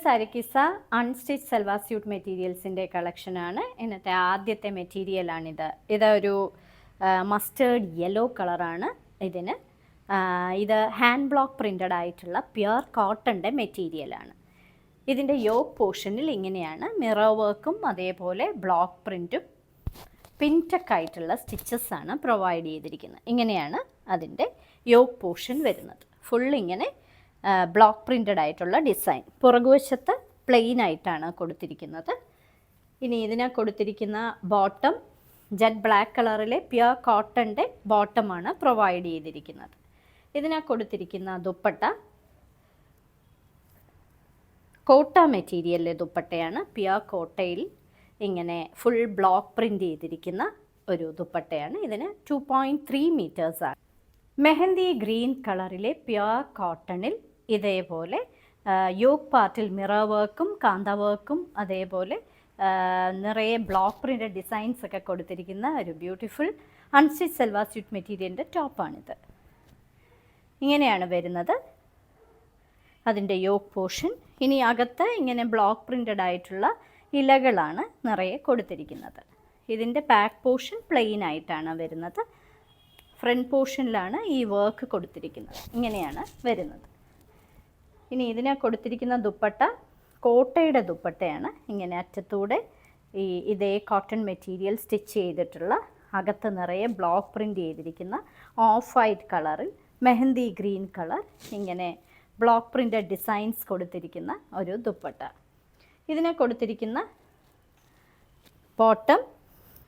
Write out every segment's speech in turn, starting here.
സാരിക്കിസ unstitch salwar suit മെറ്റീരിയൽസിൻ്റെ കളക്ഷനാണ്. ഇന്നത്തെ ആദ്യത്തെ മെറ്റീരിയലാണിത്. ഇതൊരു മസ്റ്റേർഡ് യെല്ലോ കളറാണ് ഇതിന്. ഇത് ഹാൻഡ് ബ്ലോക്ക് പ്രിൻ്റഡ് ആയിട്ടുള്ള പ്യുർ കോട്ടൻ്റെ മെറ്റീരിയലാണ്. ഇതിൻ്റെ യോക്ക് പോർഷനിൽ ഇങ്ങനെയാണ് മിറർ വർക്കും അതേപോലെ ബ്ലോക്ക് പ്രിൻറ്റും പിൻറ്റക്കായിട്ടുള്ള സ്റ്റിച്ചസ് ആണ് പ്രൊവൈഡ് ചെയ്തിരിക്കുന്നത്. ഇങ്ങനെയാണ് അതിൻ്റെ യോക്ക് പോർഷൻ വരുന്നത്. ഫുൾ ഇങ്ങനെ ബ്ലോക്ക് പ്രിൻ്റഡ് ആയിട്ടുള്ള ഡിസൈൻ. പുറകുവശത്ത് പ്ലെയിൻ ആയിട്ടാണ് കൊടുത്തിരിക്കുന്നത്. ഇനി ഇതിന് കൊടുത്തിരിക്കുന്ന ബോട്ടം ജെറ്റ് ബ്ലാക്ക് കളറിലെ പ്യുർ കോട്ടൻ്റെ ബോട്ടമാണ് പ്രൊവൈഡ് ചെയ്തിരിക്കുന്നത്. ഇതിന് കൊടുത്തിരിക്കുന്ന ദുപ്പട്ട കോട്ട മെറ്റീരിയലിലെ ദുപ്പട്ടയാണ്. പ്യുർ കോട്ടയിൽ ഇങ്ങനെ ഫുൾ ബ്ലോക്ക് പ്രിൻ്റ് ചെയ്തിരിക്കുന്ന ഒരു ദുപ്പട്ടയാണ്. ഇതിന് 2.3 മീറ്റേഴ്സാണ്. മെഹന്തി ഗ്രീൻ കളറിലെ പ്യുർ കോട്ടണിൽ ഇതേപോലെ യോക്ക് പാർട്ടിൽ മിറർ വർക്കും കാന്ത വർക്കും അതേപോലെ നിറയെ ബ്ലോക്ക് പ്രിൻ്റ് ഡിസൈൻസ് ഒക്കെ കൊടുത്തിരിക്കുന്ന ഒരു ബ്യൂട്ടിഫുൾ അൺസ്റ്റിച്ച് സൽവാർ സ്യൂട്ട് മെറ്റീരിയലിൻ്റെ ടോപ്പാണിത്. ഇങ്ങനെയാണ് വരുന്നത് അതിൻ്റെ യോക്ക് പോർഷൻ. ഇനി അകത്ത് ഇങ്ങനെ ബ്ലോക്ക് പ്രിൻ്റഡ് ആയിട്ടുള്ള ഇലകളാണ് നിറയെ കൊടുത്തിരിക്കുന്നത്. ഇതിൻ്റെ ബാക്ക് പോർഷൻ പ്ലെയിൻ ആയിട്ടാണ് വരുന്നത്. ഫ്രണ്ട് പോർഷനിലാണ് ഈ വർക്ക് കൊടുത്തിരിക്കുന്നത്. ഇങ്ങനെയാണ് വരുന്നത്. ഇനി ഇതിനെ കൊടുത്തിരിക്കുന്ന ദുപ്പട്ട കോട്ടയുടെ ദുപ്പട്ടയാണ്. ഇങ്ങനെ അറ്റത്തൂടെ ഇതേ കോട്ടൺ മെറ്റീരിയൽ സ്റ്റിച്ച് ചെയ്തിട്ടുള്ള അകത്ത് നിറയെ ബ്ലോക്ക് പ്രിൻ്റ് ചെയ്തിരിക്കുന്ന ഓഫ് വൈറ്റ് കളറിൽ മെഹന്തി ഗ്രീൻ കളർ ഇങ്ങനെ ബ്ലോക്ക് പ്രിൻ്റഡ് ഡിസൈൻസ് കൊടുത്തിരിക്കുന്ന ഒരു ദുപ്പട്ട. ഇതിനെ കൊടുത്തിരിക്കുന്ന ബോട്ടം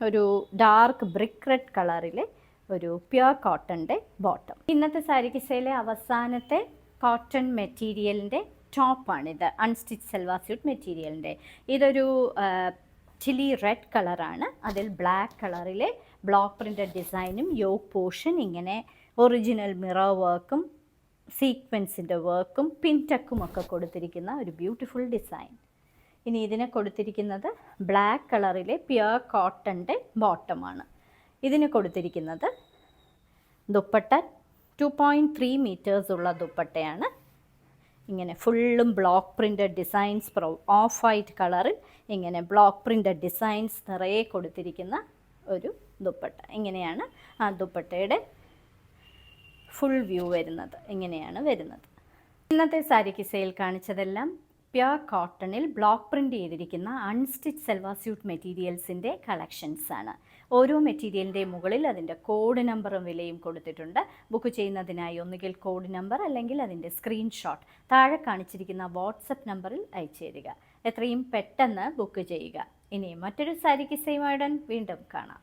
ഒരു ഡാർക്ക് ബ്രിക്ക് റെഡ് കളറിലെ ഒരു പ്യുർ കോട്ടൻ്റെ ബോട്ടം. ഇന്നത്തെ സാരിക്കിസയിലെ അവസാനത്തെ കോട്ടൺ മെറ്റീരിയലിൻ്റെ ടോപ്പാണിത്. അൺസ്റ്റിച്ച് സൽവാർ സ്യൂട്ട് മെറ്റീരിയലിൻ്റെ ഇതൊരു ചില്ലി റെഡ് കളറാണ്. അതിൽ ബ്ലാക്ക് കളറിലെ ബ്ലോക്ക് പ്രിൻ്റഡ് ഡിസൈനും യോക്ക് പോർഷൻ ഇങ്ങനെ ഒറിജിനൽ മിറർ വർക്കും സീക്വൻസിൻ്റെ വർക്കും പിൻറ്റക്കും ഒക്കെ കൊടുത്തിരിക്കുന്ന ഒരു ബ്യൂട്ടിഫുൾ ഡിസൈൻ. ഇനി ഇതിനെ കൊടുത്തിരിക്കുന്നത് ബ്ലാക്ക് കളറിലെ പ്യുർ കോട്ടൻ്റെ ബോട്ടമാണ്. ഇതിന് കൊടുത്തിരിക്കുന്നത് ദുപ്പട്ട 2.3 മീറ്റേഴ്സ് ഉള്ള ദുപ്പട്ടയാണ്. ഇങ്ങനെ ഫുള്ളും block printed designs of white കളറിൽ ഇങ്ങനെ ബ്ലോക്ക് പ്രിൻ്റഡ് ഡിസൈൻസ് നിറയെ കൊടുത്തിരിക്കുന്ന ഒരു ദുപ്പട്ട. ഇങ്ങനെയാണ് ആ ദുപ്പട്ടയുടെ ഫുൾ വ്യൂ വരുന്നത്. ഇങ്ങനെയാണ് വരുന്നത്. ഇന്നത്തെ സാരിക്കിസയിൽ കാണിച്ചതെല്ലാം പ്യുർ കോട്ടണിൽ ബ്ലോക്ക് പ്രിൻ്റ് ചെയ്തിരിക്കുന്ന അൺസ്റ്റിച്ച് സൽവാർ സ്യൂട്ട് മെറ്റീരിയൽസിൻ്റെ കളക്ഷൻസാണ്. ഓരോ മെറ്റീരിയലിൻ്റെ മുകളിൽ അതിൻ്റെ കോഡ് നമ്പറും വിലയും കൊടുത്തിട്ടുണ്ട്. ബുക്ക് ചെയ്യുന്നതിനായി ഒന്നുകിൽ കോഡ് നമ്പർ അല്ലെങ്കിൽ അതിൻ്റെ സ്ക്രീൻഷോട്ട് താഴെ കാണിച്ചിരിക്കുന്ന വാട്സപ്പ് നമ്പറിൽ അയച്ചു തരിക. എത്രയും പെട്ടെന്ന് ബുക്ക് ചെയ്യുക. ഇനി മറ്റൊരു സാരിക്കിസയുമായുടൻ വീണ്ടും കാണാം.